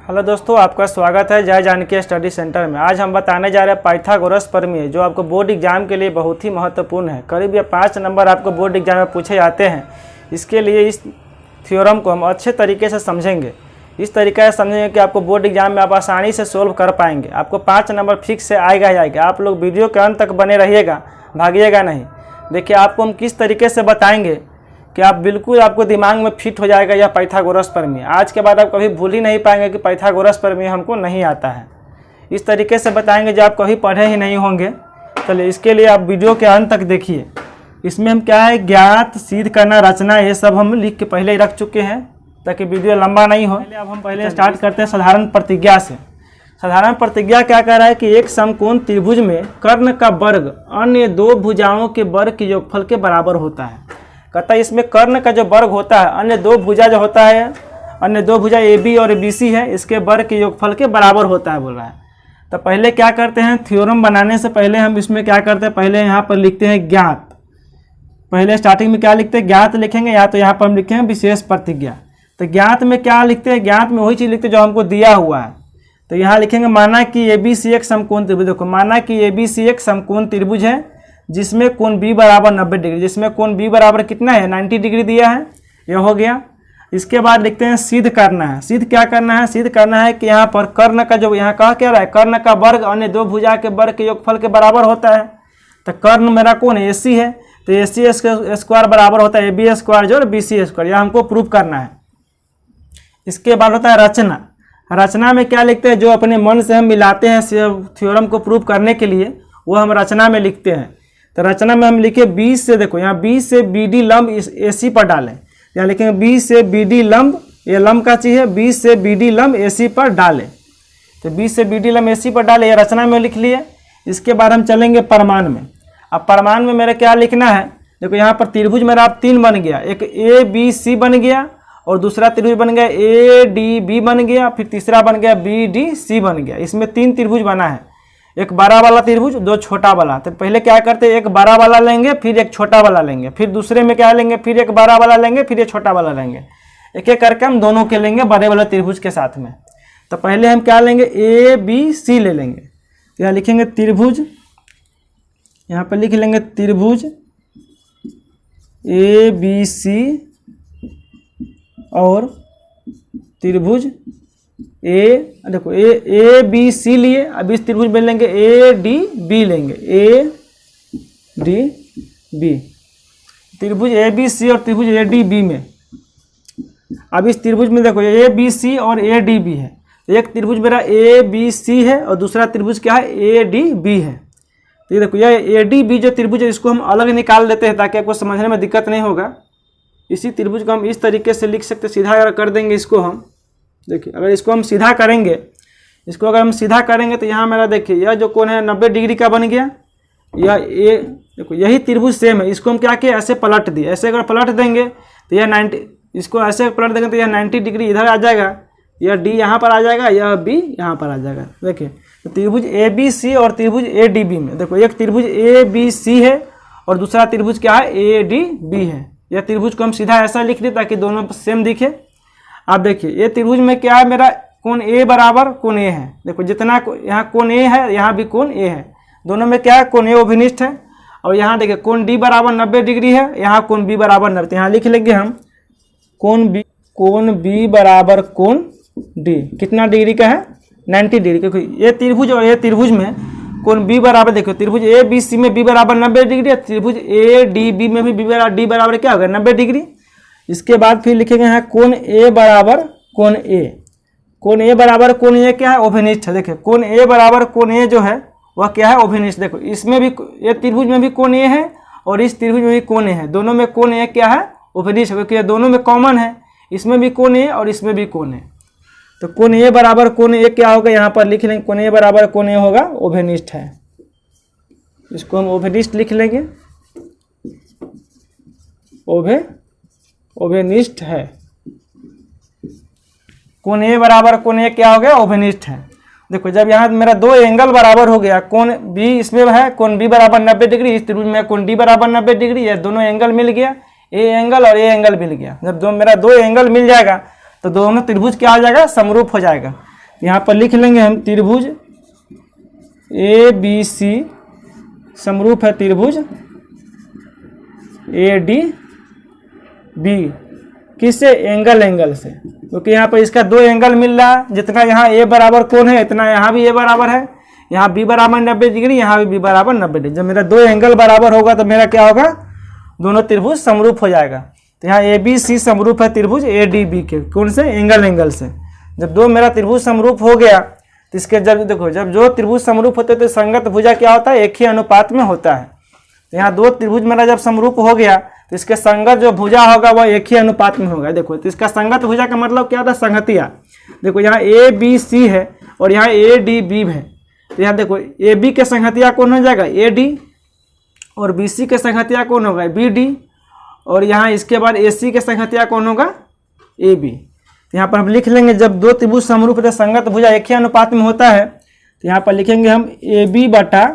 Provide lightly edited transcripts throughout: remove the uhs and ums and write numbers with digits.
Hello दोस्तों, आपका स्वागत है जय जानकी स्टडी सेंटर में। आज हम बताने जा रहे हैं पाइथागोरस प्रमेय, जो आपको बोर्ड एग्जाम के लिए बहुत ही महत्वपूर्ण है। करीब ये 5 नंबर आपको बोर्ड एग्जाम में पूछे जाते हैं। इसके लिए इस थ्योरम को हम अच्छे तरीके से समझेंगे। इस तरीके से समझेंगे कि आपको बोर्ड एग्जाम में आप आसानी से सोल्व कर पाएंगे। आपको 5 नंबर फिक्स से आएगा ही आएगा। आप लोग वीडियो के अंत तक बने रहिएगा, भागिएगा नहीं। देखिए आपको हम किस तरीके से बताएंगे कि आप बिल्कुल आपको दिमाग में फिट हो जाएगा यह पाइथागोरस प्रमेय। आज के बाद आप कभी भूल ही नहीं पाएंगे कि पाइथागोरस प्रमेय हमको नहीं आता है। इस तरीके से बताएंगे जो आप कभी पढ़े ही नहीं होंगे। चलिए, इसके लिए आप वीडियो के अंत तक देखिए। इसमें हम क्या है, ज्ञात, सिद्ध करना, रचना, ये सब हम लिख के पहले ही रख चुके हैं ताकि वीडियो लंबा नहीं हो। अब हम पहले स्टार्ट करते हैं साधारण प्रतिज्ञा से। साधारण प्रतिज्ञा क्या कह रहा है कि एक समकोण त्रिभुज में कर्ण का वर्ग अन्य 2 भुजाओं के वर्ग के योगफल के बराबर होता है। कहता है इसमें कर्ण का जो वर्ग होता है अन्य 2 भुजा जो होता है, अन्य 2 भुजा AB और BC है, इसके वर्ग के योगफल के बराबर होता है बोल रहा है। तो पहले क्या करते हैं, थ्योरम बनाने से पहले हम इसमें क्या करते हैं, पहले यहाँ पर लिखते हैं ज्ञात। पहले स्टार्टिंग में क्या लिखते हैं, ज्ञात लिखेंगे, या तो यहाँ पर हम लिखते हैं विशेष प्रतिज्ञा। तो ज्ञात में क्या लिखते हैं, ज्ञात में वही चीज़ लिखते हैं जो हमको दिया हुआ है। तो यहाँ लिखेंगे माना कि ABC एक समकोण त्रिभुज। देखो, माना कि ABC एक समकोण त्रिभुज है जिसमें कोण B बराबर 90 डिग्री, जिसमें कोण B बराबर कितना है, 90 डिग्री दिया है। यह हो गया। इसके बाद लिखते हैं सिद्ध करना है। सिद्ध क्या करना है, सिद्ध करना है कि यहाँ पर कर्ण का जो यहाँ कहा क्या रहा है, कर्ण का वर्ग अन्य 2 भुजा के वर्ग के योगफल के बराबर होता है। तो कर्ण मेरा कौन है, AC है, तो AC स्क्वायर बराबर होता है AB स्क्वायर जो BC स्क्वायर। यह हमको प्रूव करना है। इसके बाद होता है रचना। रचना में क्या लिखते हैं, जो अपने मन से हम मिलाते हैं थ्योरम को प्रूव करने के लिए, वो हम रचना में लिखते हैं। तो रचना में हम लिखे 20 से, देखो यहाँ 20 से BD लंब इस AC पर डालें। यहाँ लिखेंगे 20 से BD लंब, ये लंब का चीज़ है, 20 से BD लंब AC पर डालें। तो 20 से BD लंब AC पर डालें, ये रचना में लिख लिए। इसके बाद हम चलेंगे प्रमाण में। अब प्रमाण में मेरा क्या लिखना है, देखो यहाँ पर त्रिभुज मेरा अब 3 बन गया। एक ABC बन गया और दूसरा त्रिभुज बन गया ADB बन गया, फिर तीसरा बन गया BDC बन गया। इसमें 3 त्रिभुज बना है, एक बड़ा वाला त्रिभुज, 2 छोटा वाला। तो पहले क्या करते हैं, एक बड़ा वाला लेंगे, फिर एक छोटा वाला लेंगे, फिर दूसरे में क्या लेंगे, फिर एक बड़ा वाला लेंगे, फिर एक छोटा वाला लेंगे। एक एक करके हम दोनों के लेंगे बड़े वाले त्रिभुज के साथ में। तो पहले हम क्या लेंगे, ABC ले लेंगे। तो यहाँ लिखेंगे त्रिभुज, यहाँ पर लिख लेंगे त्रिभुज ABC और त्रिभुज देखो ABC लिए। अब इस त्रिभुज में लेंगे ADB लेंगे, ADB त्रिभुज ABC और त्रिभुज ADB में। अब इस त्रिभुज में देखो ABC और ADB है। एक त्रिभुज मेरा ABC है और दूसरा त्रिभुज क्या है, ADB है। तो ये देखो यह ADB जो त्रिभुज है, इसको हम अलग निकाल देते हैं ताकि आपको समझने में दिक्कत नहीं होगा। इसी त्रिभुज को हम इस तरीके से लिख सकते, सीधा अगर कर देंगे इसको हम, देखिए अगर इसको हम सीधा करेंगे, इसको अगर हम सीधा करेंगे तो यहाँ मेरा देखिए यह जो कोण है 90 डिग्री का बन गया। यह देखो यही त्रिभुज सेम है, इसको हम क्या किए, ऐसे पलट दिए। ऐसे अगर पलट देंगे तो यह 90, इसको ऐसे पलट देंगे तो यह 90 डिग्री इधर आ जाएगा, यह D यहाँ पर आ जाएगा, यह B यहाँ पर आ जाएगा। देखिए तो त्रिभुज ABC और त्रिभुज ADB में देखो एक त्रिभुज ABC है और दूसरा त्रिभुज क्या है, ADB है। यह त्रिभुज को हम सीधा ऐसा लिख दें ताकि दोनों सेम दिखे। आप देखिए ये त्रिभुज में क्या है, मेरा कोण A बराबर कोण A है। देखो जितना यहाँ कोण A है, यहाँ भी कोण A है। दोनों में क्या है, कोण A अभिनिष्ठ है। और यहाँ देखिए कोण D बराबर 90 डिग्री है, यहाँ कोण B बराबर 90। यहाँ लिख लेंगे हम कोण B बराबर कोण D कितना डिग्री का है, 90 डिग्री। क्योंकि ये त्रिभुज और ये त्रिभुज में कोण B बराबर, देखो त्रिभुज ABC में B बराबर 90 डिग्री है, त्रिभुज ADB में भी D बराबर क्या होगा, 90 डिग्री। इसके बाद फिर लिखेंगे यहाँ कोण A बराबर कोण A। कोण A बराबर कोण A क्या है, अभिनिष्ठ है। देखिए कोण A बराबर कोण A जो है वह क्या है, अभिनिष्ठ। देखो इसमें भी, ये त्रिभुज में भी कोण A है और इस त्रिभुज में भी कोण A है। दोनों में कोण A क्या है, अभिनिष्ठ, क्योंकि ये दोनों में कॉमन है। इसमें भी कोण A और इसमें भी कोण A। तो कोण A बराबर कोण A क्या होगा, यहाँ पर लिख लेंगे कोण A बराबर कोण A होगा, अभिनिष्ठ है। इसको हम अभिनिष्ठ लिख लेंगे, अभिनिष्ठ है। कोण A बराबर कोण A क्या हो गया, अभिनिष्ठ है। देखो जब यहाँ मेरा 2 एंगल बराबर हो गया, कोण B इसमें है, कोण B बराबर 90 डिग्री, इस त्रिभुज में कोण D बराबर 90 डिग्री, ये दोनों एंगल मिल गया, ए एंगल और ए एंगल मिल गया। जब मेरा 2 एंगल मिल जाएगा तो दोनों त्रिभुज क्या हो जाएगा, समरूप हो जाएगा। यहाँ पर लिख लेंगे हम त्रिभुज ABC समरूप है त्रिभुज ADB। किससे? एंगल से, क्योंकि यहाँ पर इसका 2 एंगल मिल रहा है। जितना यहाँ A बराबर कोण है इतना यहाँ भी A बराबर है। यहाँ B बराबर 90 डिग्री, यहाँ भी B बराबर 90 डिग्री। जब मेरा 2 एंगल बराबर होगा तो मेरा क्या होगा? दोनों त्रिभुज समरूप हो जाएगा। तो यहाँ ABC समरूप है त्रिभुज ADB के। कौन से? एंगल से। जब 2 मेरा त्रिभुज समरूप हो गया तो इसके जब देखो, जब जो त्रिभुज समरूप होते तो संगत भुजा क्या होता है? एक ही अनुपात में होता है। तो यहाँ 2 त्रिभुज मेरा जब समरूप हो गया तो इसके संगत जो भुजा होगा वह एक ही अनुपात में होगा। देखो, तो इसका संगत भुजा का मतलब क्या होता है? संगतिया। देखो यहाँ ABC है और यहाँ ADB है। तो यहाँ देखो AB के संगतिया कौन हो जाएगा? AD, और BC के संगतिया कौन होगा? BD, और यहाँ इसके बाद AC के संगतिया कौन होगा? AB। यहाँ पर हम लिख लेंगे, जब 2 त्रिभुज समरूप है संगत भुजा एक ही अनुपात में होता है। तो यहाँ पर लिखेंगे हम AB बटा,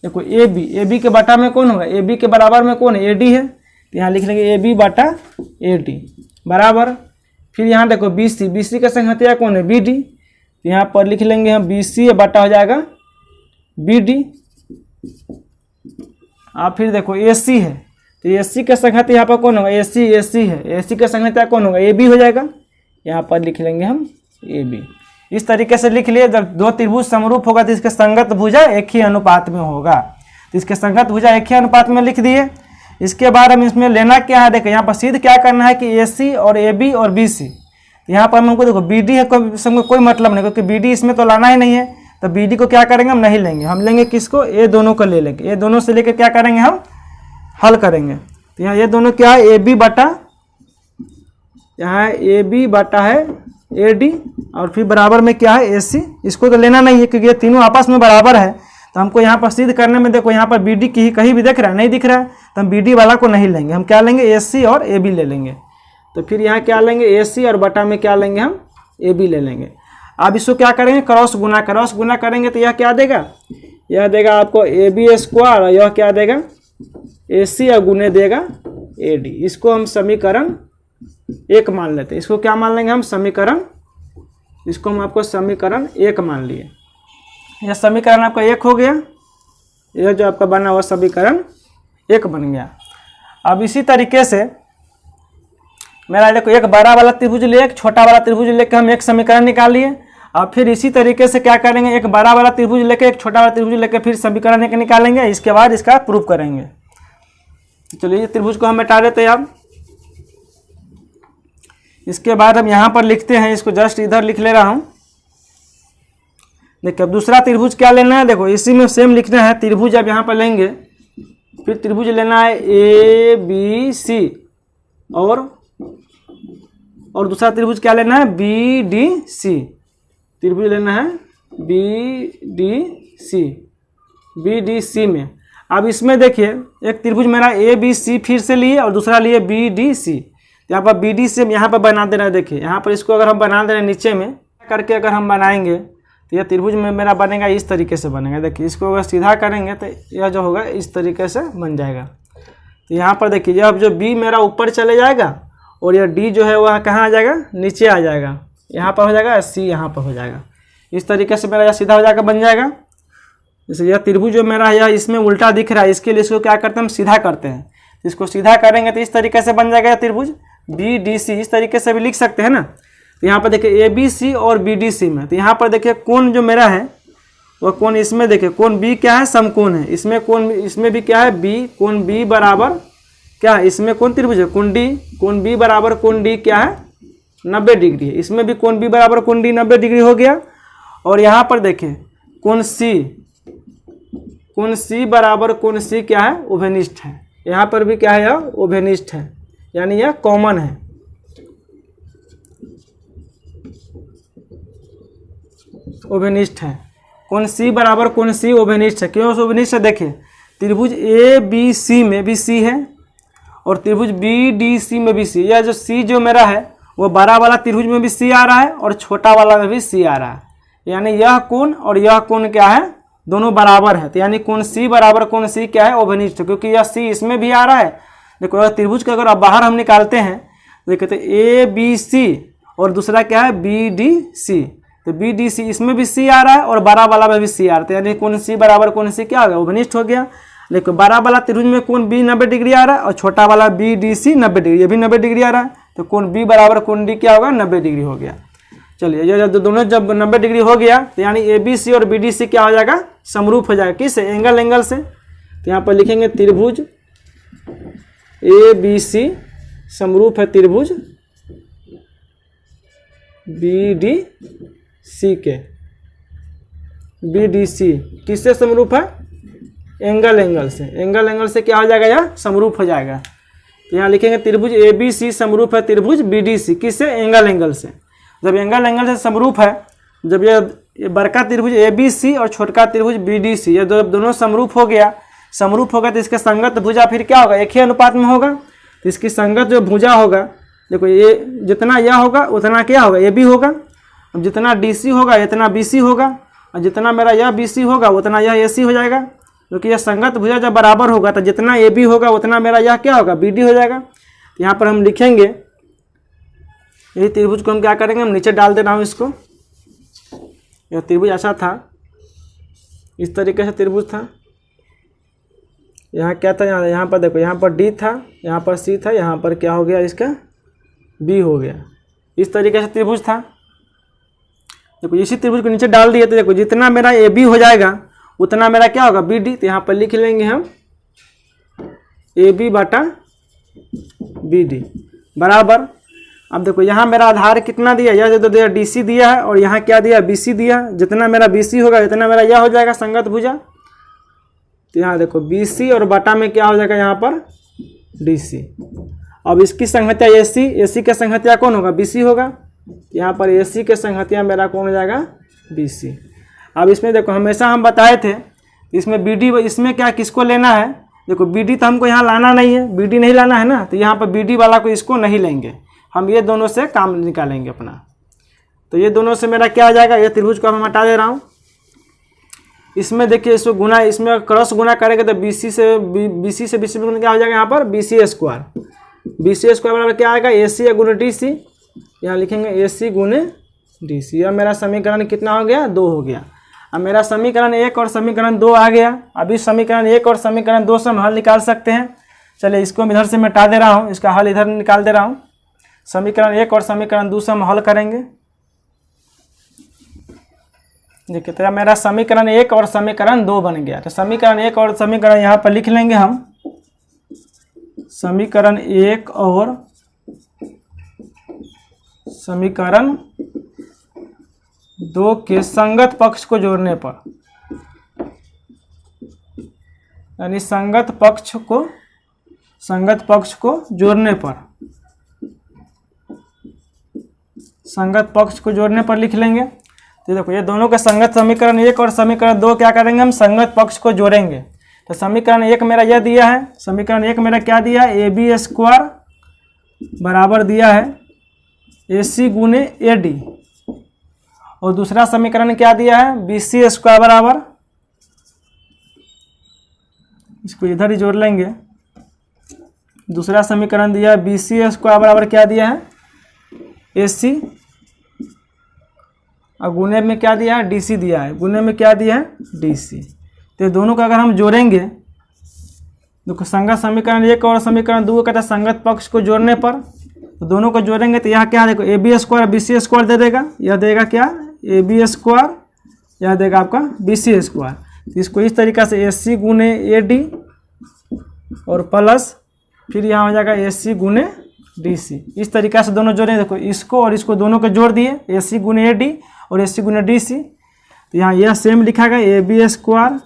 देखो AB के बटा में कौन होगा? AB के बराबर में कौन है? AD है। तो यहाँ लिख लेंगे AB बटा AD बराबर। फिर यहाँ देखो BC का संगतिया कौन है? BD। तो यहाँ पर लिख लेंगे हम BC बटा हो जाएगा BD। अब फिर देखो AC है, तो AC का संगतिया यहाँ पर कौन होगा? AC है। AC का संगतिया कौन होगा? AB हो जाएगा। यहाँ पर लिख लेंगे हम AB। इस तरीके से लिख लिए। जब 2 त्रिभुज समरूप होगा तो इसके संगत भुजा एक ही अनुपात में होगा। तो इसके संगत भुजा एक ही अनुपात में लिख दिए। इसके बाद हम इसमें लेना क्या है? देखो यहाँ पर सिद्ध क्या करना है कि AC और AB और BC। यहाँ पर हमको देखो BD है, कोई मतलब नहीं, क्योंकि BD इसमें तो लाना ही नहीं है। तो BD को क्या करेंगे? हम नहीं लेंगे। हम लेंगे किसको? ये दोनों को ले लेंगे। ये दोनों से लेकर क्या करेंगे? हम हल करेंगे। तो यहाँ ये दोनों क्या है? AB बटा, यहाँ AB बटा है AD, और फिर बराबर में क्या है? AC। इसको तो लेना नहीं है क्योंकि ये तीनों आपस में बराबर है। तो हमको यहाँ पर सिद्ध करने में देखो यहाँ पर BD की कहीं भी दिख रहा है? नहीं दिख रहा है। तो हम BD वाला को नहीं लेंगे। हम क्या लेंगे? AC और AB ले लेंगे। तो फिर यहाँ क्या लेंगे? AC और बटा में क्या लेंगे? हम AB ले लेंगे। अब इसको क्या करेंगे? क्रॉस गुना करेंगे तो यह क्या देगा? यह देगा आपको AB स्क्वायर, और यह क्या देगा? AC और गुने देगा AD। इसको हम समीकरण 1 मान लेते हैं। इसको क्या मान लेंगे हम? समीकरण। इसको हम आपको समीकरण 1 मान लिए। यह समीकरण आपका 1 हो गया। यह जो आपका बना हुआ समीकरण 1 बन गया। अब इसी तरीके से मेरा देखो एक बड़ा वाला त्रिभुज ले, एक छोटा वाला त्रिभुज लेकर हम एक समीकरण निकाल लिए। अब फिर इसी तरीके से क्या करेंगे? एक बड़ा वाला त्रिभुज लेकर एक छोटा वाला त्रिभुज लेकर फिर समीकरण 1 निकालेंगे। इसके बाद इसका प्रूफ करेंगे। चलिए ये त्रिभुज को हम मिटा देते हैं। अब इसके बाद हम यहाँ पर लिखते हैं, इसको जस्ट इधर लिख ले रहा हूँ। देखिए अब दूसरा त्रिभुज क्या लेना है? देखो इसी में सेम लिखना है। त्रिभुज अब यहाँ पर लेंगे, फिर त्रिभुज लेना है ABC, और दूसरा त्रिभुज क्या लेना है? BDC। त्रिभुज लेना है BDC में। अब इसमें देखिए एक त्रिभुज मेरा ABC फिर से लिए और दूसरा लिए BDC। यहाँ पर BDC यहाँ पर बना देना है। देखिए यहाँ पर इसको अगर हम बना दे रहे हैं नीचे में करके, अगर हम बनाएंगे तो यह त्रिभुज में मेरा बनेगा इस तरीके से बनेगा। देखिए इसको अगर सीधा करेंगे तो यह जो होगा इस तरीके से बन जाएगा। तो यहाँ पर देखिए यह जो B मेरा ऊपर चले जाएगा और यह D जो है वह कहाँ आ जाएगा? नीचे आ जाएगा। यहाँ पर हो जाएगा C, यहाँ पर हो जाएगा। इस तरीके से मेरा यह सीधा हो जाकर बन जाएगा। जैसे यह त्रिभुज जो मेरा यह इसमें उल्टा दिख रहा है, इसके लिए इसको क्या करते हैं? हम सीधा करते हैं। इसको सीधा करेंगे तो इस तरीके से बन जाएगा त्रिभुज BDC। इस तरीके से भी लिख सकते हैं ना। तो यहाँ पर देखिए ABC और BDC में, तो यहाँ पर देखिए कोण जो मेरा है वह कोण, इसमें देखिए कोण B क्या है? समकोण है। इसमें कोण, इसमें भी क्या है? B। कोण B बराबर क्या है? इसमें कौन त्रिभुज है? कोण D। कोण B बराबर कोण D क्या है? 90 डिग्री है। इसमें भी कोण B बराबर कोण D 90 डिग्री हो गया। और यहाँ पर देखिए कोण C बराबर कोण C क्या है? उभयनिष्ठ है। यहाँ पर भी क्या है? यह उभयनिष्ठ है, यानी यह कॉमन है। उभयनिष्ठ है। कोण C बराबर कोण C उभयनिष्ठ है। क्यों उभयनिष्ठ है? देखिए त्रिभुज ABC में भी C है और त्रिभुज BDC में भी C। यह जो C जो मेरा है वो बड़ा वाला त्रिभुज में भी C आ रहा है और छोटा वाला में भी C आ रहा है। यानी यह कोण और यह कोण क्या है? दोनों बराबर है। तो यानी कोण C बराबर कोण C क्या है? उभयनिष्ठ, क्योंकि यह C इसमें भी आ रहा है। देखो यह त्रिभुज का अगर अब बाहर हम निकालते हैं, देखते ABC और दूसरा क्या है? BDC। तो बी डी सी इसमें भी सी आ रहा है और बड़ा वाला में भी सी आ रहा है, यानी कोण सी बराबर कोण सी क्या हो गया, उपनिष्ठ हो गया। लेकिन बड़ा वाला त्रिभुज में कोण बी 90 डिग्री आ रहा है और छोटा वाला बी डी सी 90 डिग्री, ये भी 90 डिग्री आ रहा है, तो कोण बी बराबर कोण डी क्या होगा, 90 डिग्री हो गया। चलिए ये जब दोनों जब 90 डिग्री हो गया तो यानी ए बी सी और बी डी सी क्या हो जाएगा, समरूप हो जाएगा। किस एंगल से, तो यहाँ पर लिखेंगे त्रिभुज ए बी सी समरूप है त्रिभुज बी डी सी के। बी डी सी किससे समरूप है, एंगल से, एंगल से क्या हो जाएगा, यह समरूप हो जाएगा। तो यहाँ लिखेंगे त्रिभुज ए बी सी समरूप है त्रिभुज बी डी सी, किससे, एंगल से। जब एंगल से समरूप है, जब ये बड़का त्रिभुज ए बी सी और छोटका त्रिभुज बी डी सी ये दोनों समरूप हो गया, तो इसके संगत भुजा फिर क्या होगा, एक ही अनुपात में होगा। तो इसकी संगत जो भुजा होगा, देखो ये जितना यह होगा उतना क्या होगा, ए बी होगा। अब जितना डी सी होगा इतना बी सी होगा, और जितना मेरा यह बी सी होगा उतना यह ए सी हो जाएगा, क्योंकि यह संगत भुजा जब बराबर होगा तो जितना ए बी होगा उतना मेरा यह क्या होगा, बी डी हो जाएगा। तो यहाँ पर हम लिखेंगे यही त्रिभुज को हम क्या करेंगे, हम नीचे डाल दे रहा हूँ इसको। यह त्रिभुज ऐसा था, इस तरीके से त्रिभुज था। यहाँ क्या था, यहाँ पर देखो, यहाँ पर डी था, यहाँ पर सी था, यहाँ पर क्या हो गया, इसका बी हो गया। इस तरीके से त्रिभुज था। देखो इसी त्रिभुज को नीचे डाल दिए तो देखो जितना मेरा ए बी हो जाएगा उतना मेरा क्या होगा, बी डी। तो यहाँ पर लिख लेंगे हम ए बी बटा बी डी बराबर। अब देखो यहाँ मेरा आधार कितना दिया, यह जो दिया डी सी दिया है, और यहाँ क्या दिया, बी सी दिया। जितना मेरा बी सी होगा इतना मेरा यह हो जाएगा संगत भुजा। तो यहाँ देखो बी सी और बटा में क्या हो जाएगा, यहाँ पर डी सी। अब इसकी संगतिया ए सी, ए सी का संगतिया कौन होगा, बी सी होगा। यहाँ पर ए सी के संगतिया मेरा कौन हो जाएगा, बी सी। अब इसमें देखो हमेशा हम बताए थे इसमें बी डी, इसमें क्या किसको लेना है, देखो बी डी तो हमको यहाँ लाना नहीं है, बी डी नहीं लाना है ना, तो यहाँ पर बी डी वाला को इसको नहीं लेंगे, हम ये दोनों से काम निकालेंगे अपना। तो ये दोनों से मेरा क्या आ जाएगा, ये त्रिभुज को हम हटा दे रहा हूँ। इसमें देखिए इसको गुना, इसमें क्रॉस गुना करेंगे तो बी सी से बी सी में क्या हो जाएगा, यहाँ पर B C square. B C square बराबर क्या आएगा, ए सी गुने डी सी। यहाँ लिखेंगे ए सी गुने डी सी। अब मेरा समीकरण कितना हो गया, 2 हो गया। अब मेरा समीकरण 1 और समीकरण 2 आ गया। अभी समीकरण 1 और समीकरण 2 से हम हल निकाल सकते हैं। चलिए इसको मैं इधर से मिटा दे रहा हूँ, इसका हल इधर निकाल दे रहा हूँ। समीकरण 1 और समीकरण 2 से हम हल करेंगे। देखिए तो मेरा समीकरण 1 और समीकरण 2 बन गया। तो समीकरण 1 और समीकरण यहाँ पर लिख लेंगे हम। समीकरण 1 और समीकरण 2 के संगत पक्ष को जोड़ने पर, यानी संगत पक्ष को जोड़ने पर लिख लेंगे। तो देखो ये दोनों का संगत समीकरण 1 और समीकरण 2 क्या करेंगे, हम संगत पक्ष को जोड़ेंगे। तो समीकरण 1 मेरा यह दिया है, समीकरण 1 मेरा क्या दिया है, ए बी स्क्वायर बराबर दिया है ए सी गुने ए डी, और दूसरा समीकरण क्या दिया है, बी सी स्क्वायर बराबर, इसको इधर ही जोड़ लेंगे। दूसरा समीकरण दिया है बी सी स्क्वायर बराबर क्या दिया है, ए सी, और गुने में क्या दिया है, डी सी दिया है, गुने में क्या दिया है, डी सी। तो दोनों का अगर हम जोड़ेंगे, देखो संगत समीकरण 1 और समीकरण 2 कहता है संगत पक्ष को जोड़ने पर, तो दोनों को जोड़ेंगे तो यहाँ क्या देखो A B square B C square दे देगा। यह देगा क्या, ए बी स्क्वायर, यह देगा आपका बी सी स्क्वायर। तो इसको इस तरीक़ा से ए सी गुने ए डी और प्लस फिर यहाँ हो जाएगा ए सी गुने डी सी। इस तरीक़ा से दोनों जोड़ें, देखो इसको और इसको दोनों को जोड़ दिए, ए सी गुने ए डी और ए सी गुने डी सी। तो यहाँ यह सेम लिखा गया ए बी स्क्वायर,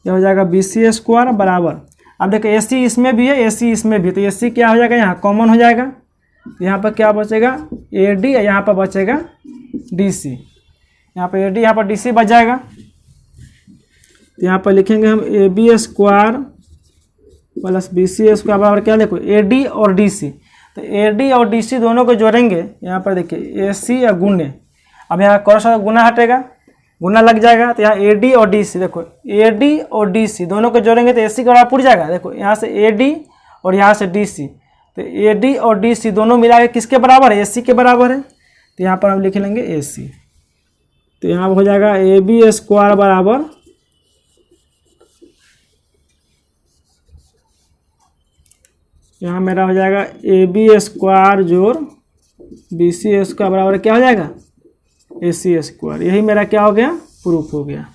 यह हो जाएगा बी सी स्क्वायर बराबर। अब देखो ए सी इसमें भी है, ए सी इसमें भी, तो ए सी क्या हो जाएगा, यहाँ कॉमन हो जाएगा। तो यहाँ पर क्या बचेगा, ए डी, यहाँ पर बचेगा डी सी। यहाँ पर ए डी, यहाँ पर डी सी बच जाएगा। तो यहाँ पर लिखेंगे हम A B square plus B C square बराबर क्या, देखो ए डी और डी सी। तो ए डी और डी सी दोनों को जोड़ेंगे, यहाँ पर देखिए ए सी या गुने, अब यहाँ कौन सा गुना हटेगा, गुना लग जाएगा। तो यहाँ ए डी और डी सी, देखो ए डी और डी सी दोनों को जोड़ेंगे तो ए सी का बराबर पुट जाएगा। देखो यहाँ से ए डी और यहाँ से डी सी, तो ए डी और डी सी दोनों मिला के किसके बराबर है, ए सी के बराबर है। तो यहाँ पर हम लिख लेंगे ए सी। तो यहाँ हो जाएगा ए बी स्क्वायर बराबर यहाँ मेरा हो जाएगा ए बी स्क्वायर जोड़ बी सी स्क्वायर बराबर क्या हो जाएगा ए सी स्क्वायर। यही मेरा क्या हो गया, प्रूफ हो गया।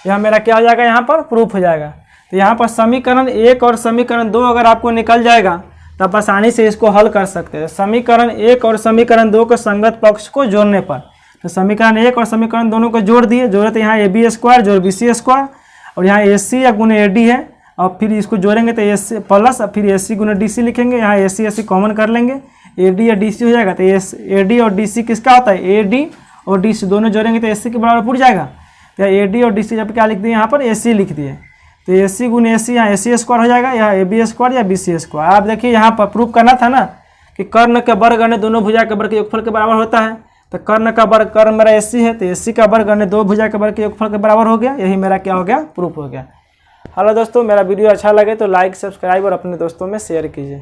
यह मेरा क्या हो जाएगा, यहाँ पर प्रूफ हो जाएगा। तो यहाँ पर समीकरण 1 और समीकरण 2 अगर आपको निकल जाएगा तब आसानी से इसको हल कर सकते हैं। समीकरण 1 और समीकरण 2 को संगत पक्ष को जोड़ने पर, तो समीकरण 1 और समीकरण दोनों को जोड़ दिए, जोड़े तो यहाँ ए बी स्क्वायर जोड़ बी सी स्क्वायर, और यहाँ ए सी या गुने ए डी है, और फिर इसको जोड़ेंगे तो ए सी प्लस, और फिर ए सी गुना डी सी लिखेंगे। यहाँ ए सी कॉमन कर लेंगे, ए डी या डी सी हो जाएगा। तो ए डी और डी सी किसका होता है, ए डी और डी सी दोनों जोड़ेंगे तो ए सी के बराबर पूछ जाएगा। तो ए डी और डी सी जब क्या लिख दिए, यहाँ पर ए सी लिख दिए, तो ए सी गुने ए सी, यहाँ ए सी स्क्वायर हो जाएगा, यहाँ ए बी स्क्वायर या बी सी स्क्वायर। आप देखिए यहाँ पर प्रूफ करना था ना कि कर्ण के वर्ग अन्य दोनों भुजा के वर्ग के योगफल के बराबर होता है। तो कर्ण का वर्ग, कर्ण मेरा ए सी है, तो ए सी का वर्ग अन्य दो भुजा के वर्ग के योगफल के बराबर हो गया। यही मेरा क्या हो गया, प्रूफ हो गया। हेलो दोस्तों, मेरा वीडियो अच्छा लगे तो लाइक, सब्सक्राइब और अपने दोस्तों में शेयर कीजिए।